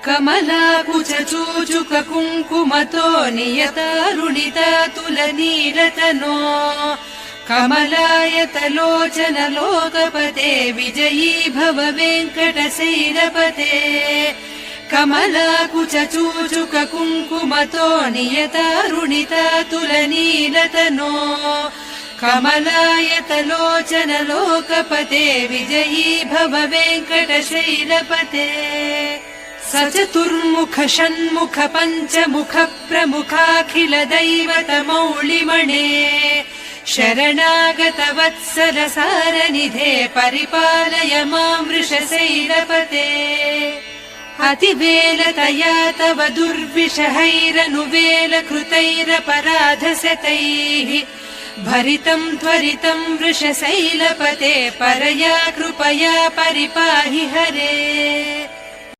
कमलाकुचूचुक कुङ्कुमतो नियतारुणितातुलनीलतनो कमलायतलोचन लोकपते विजयी भव वेङ्कटशैलपते कमलाकुचूचुक कुङ्कुमतो नियतारुणितातुलनीलतनो कमलायतलोचन लोकपते विजयी भव वेङ्कटशैलपते सचतुर्मुख षण्मुख पञ्चमुख प्रमुखाखिल दैवतमौलिमणे शरणागत वत्सल सारनिधे परिपालय मां वृषशैलपते अतिवेलतया तव दुर्विषहैरनुवेल कृतैरपराधशतैः भरितं त्वरितं वृषशैलपते परया कृपया परिपाहि हरे।